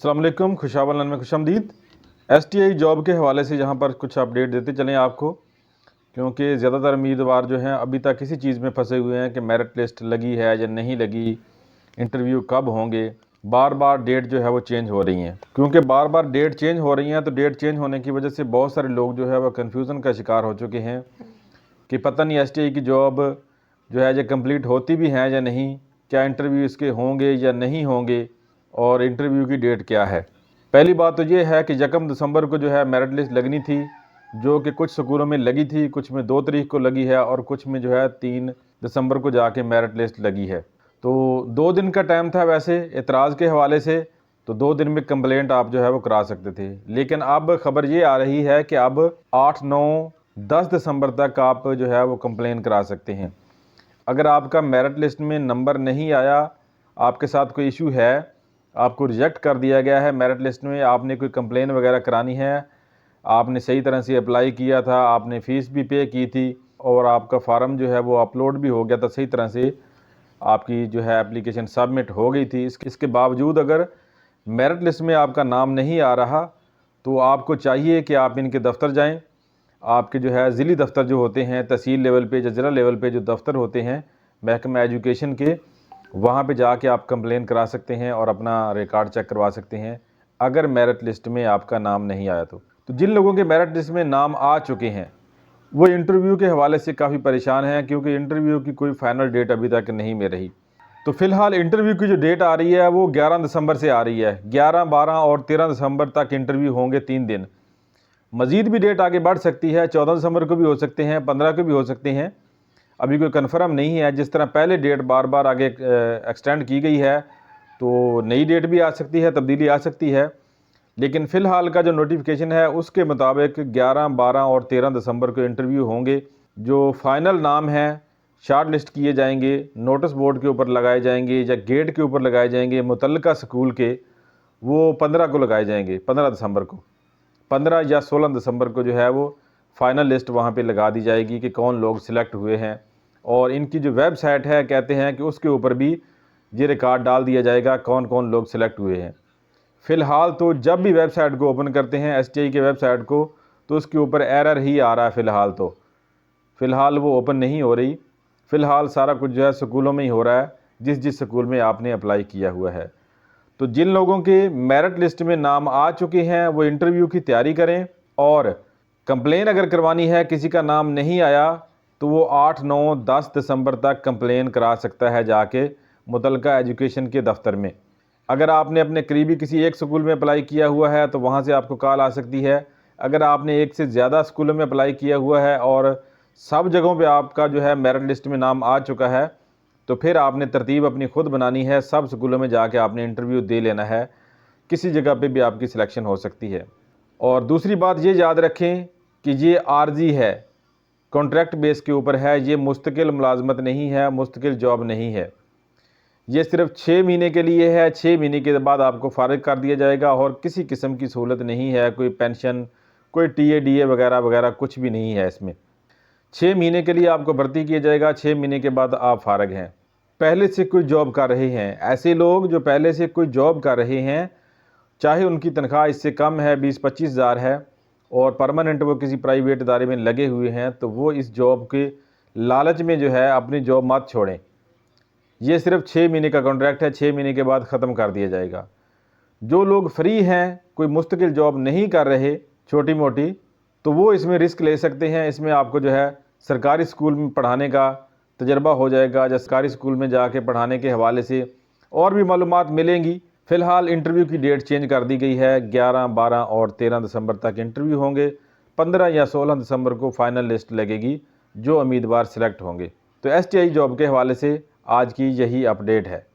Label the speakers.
Speaker 1: अस्सलाम वालेकुम, खुशावल में खुशामदीद। STI जॉब के हवाले से यहाँ पर कुछ अपडेट देते चलें आपको, क्योंकि ज़्यादातर उम्मीदवार जो हैं अभी तक किसी चीज़ में फंसे हुए हैं कि मेरिट लिस्ट लगी है या नहीं लगी, इंटरव्यू कब होंगे। बार बार डेट जो है वो चेंज हो रही हैं। क्योंकि बार बार डेट चेंज हो रही हैं तो डेट चेंज होने की वजह से बहुत सारे लोग जो है वह कन्फ्यूज़न का शिकार हो चुके हैं कि पता नहीं STI की जॉब जो है ये कंप्लीट होती भी हैं या नहीं, क्या इंटरव्यू इसके होंगे या नहीं होंगे, और इंटरव्यू की डेट क्या है। पहली बात तो ये है कि 1 दिसंबर को जो है मेरिट लिस्ट लगनी थी, जो कि कुछ स्कूलों में लगी थी, कुछ में 2 तारीख को लगी है और कुछ में जो है 3 दिसंबर को जाके मेरिट लिस्ट लगी है। तो 2 दिन का टाइम था वैसे एतराज़ के हवाले से, तो 2 दिन में कंप्लेंट आप जो है वो करा सकते थे। लेकिन अब खबर ये आ रही है कि अब 8, 9, 10 दिसंबर तक आप जो है वो कंप्लेन करा सकते हैं। अगर आपका मेरिट लिस्ट में नंबर नहीं आया, आपके साथ कोई इशू है, आपको रिजेक्ट कर दिया गया है मेरिट लिस्ट में, आपने कोई कंप्लेन वगैरह करानी है, आपने सही तरह से अप्लाई किया था, आपने फ़ीस भी पे की थी और आपका फार्म जो है वो अपलोड भी हो गया था सही तरह से, आपकी जो है एप्लीकेशन सबमिट हो गई थी। इसके बावजूद अगर मेरिट लिस्ट में आपका नाम नहीं आ रहा तो आपको चाहिए कि आप इनके दफ्तर जाएं। आपके जो है ज़िली दफ्तर जो होते हैं, तहसील लेवल पे या ज़िला लेवल पे जो दफ्तर होते हैं महकमा एजुकेशन के, वहाँ पे जाके आप कंप्लेन करा सकते हैं और अपना रिकॉर्ड चेक करवा सकते हैं अगर मेरिट लिस्ट में आपका नाम नहीं आया तो जिन लोगों के मेरिट लिस्ट में नाम आ चुके हैं वो इंटरव्यू के हवाले से काफ़ी परेशान हैं, क्योंकि इंटरव्यू की कोई फ़ाइनल डेट अभी तक नहीं मिल रही। तो फ़िलहाल इंटरव्यू की जो डेट आ रही है वो 11 दिसंबर से आ रही है। 11, 12 और 13 दिसंबर तक इंटरव्यू होंगे, 3 दिन। मज़ीद भी डेट आगे बढ़ सकती है, 14 दिसंबर को भी हो सकते हैं, 15 को भी हो सकते हैं, अभी कोई कन्फर्म नहीं है। जिस तरह पहले डेट बार बार आगे एक्सटेंड की गई है तो नई डेट भी आ सकती है, तब्दीली आ सकती है। लेकिन फ़िलहाल का जो नोटिफिकेशन है उसके मुताबिक 11, 12 और 13 दिसंबर को इंटरव्यू होंगे। जो फाइनल नाम है शार्ट लिस्ट किए जाएंगे, नोटिस बोर्ड के ऊपर लगाए जाएंगे या गेट के ऊपर लगाए जाएंगे मुतल्लिका स्कूल के, वो 15 को लगाए जाएंगे, 15 दिसंबर को। 15 या 16 दिसंबर को जो है वो फ़ाइनल लिस्ट वहाँ पे लगा दी जाएगी कि कौन लोग सिलेक्ट हुए हैं, और इनकी जो वेबसाइट है कहते हैं कि उसके ऊपर भी ये रिकॉर्ड डाल दिया जाएगा कौन कौन लोग सिलेक्ट हुए हैं। फ़िलहाल तो जब भी वेबसाइट को ओपन करते हैं STI के वेबसाइट को तो उसके ऊपर एरर ही आ रहा है। फ़िलहाल वो ओपन नहीं हो रही। फ़िलहाल सारा कुछ जो है स्कूलों में ही हो रहा है, जिस स्कूल में आपने अप्लाई किया हुआ है। तो जिन लोगों के मेरिट लिस्ट में नाम आ चुके हैं वो इंटरव्यू की तैयारी करें, और कंप्लेन अगर करवानी है, किसी का नाम नहीं आया तो वो 8, 9, 10 दिसंबर तक कंप्लेन करा सकता है जाके मुतल्लिका एजुकेशन के दफ्तर में। अगर आपने अपने करीबी किसी एक स्कूल में अप्लाई किया हुआ है तो वहाँ से आपको कॉल आ सकती है। अगर आपने एक से ज़्यादा स्कूलों में अप्लाई किया हुआ है और सब जगहों पे आपका जो है मेरिट लिस्ट में नाम आ चुका है तो फिर आपने तरतीब अपनी ख़ुद बनानी है, सब स्कूलों में जाके आपने इंटरव्यू दे लेना है, किसी जगह पे भी आपकी सिलेक्शन हो सकती है। और दूसरी बात ये याद रखें कि ये आर्जी है, कॉन्ट्रैक्ट बेस के ऊपर है, ये मुस्तकिल मुलाजमत नहीं है, मुस्तकिल जॉब नहीं है। ये सिर्फ 6 महीने के लिए है, 6 महीने के बाद आपको फ़ारिग कर दिया जाएगा और किसी किस्म की सहूलत नहीं है, कोई पेंशन, कोई TA DA वगैरह वगैरह कुछ भी नहीं है इसमें। 6 महीने के लिए आपको भर्ती किया जाएगा, 6 महीने के बाद आप फ़ारिग हैं। पहले से कोई जॉब कर रहे हैं, ऐसे लोग जो पहले से कोई जॉब कर रहे हैं, चाहे उनकी तनख्वाह इससे कम है, 20-25 हज़ार है, और परमानेंट वो किसी प्राइवेट इदारे में लगे हुए हैं, तो वो इस जॉब के लालच में जो है अपनी जॉब मत छोड़ें। ये सिर्फ 6 महीने का कॉन्ट्रैक्ट है, 6 महीने के बाद ख़त्म कर दिया जाएगा। जो लोग फ्री हैं, कोई मुस्तकिल जॉब नहीं कर रहे छोटी मोटी, तो वो इसमें रिस्क ले सकते हैं। इसमें आपको जो है सरकारी स्कूल में पढ़ाने का तजर्बा हो जाएगा, या सरकारी स्कूल में जाके पढ़ाने के हवाले से और भी मालूमात मिलेंगी। फ़िलहाल इंटरव्यू की डेट चेंज कर दी गई है, 11, 12 और 13 दिसंबर तक इंटरव्यू होंगे। 15 या 16 दिसंबर को फ़ाइनल लिस्ट लगेगी जो उम्मीदवार सिलेक्ट होंगे। तो STI जॉब के हवाले से आज की यही अपडेट है।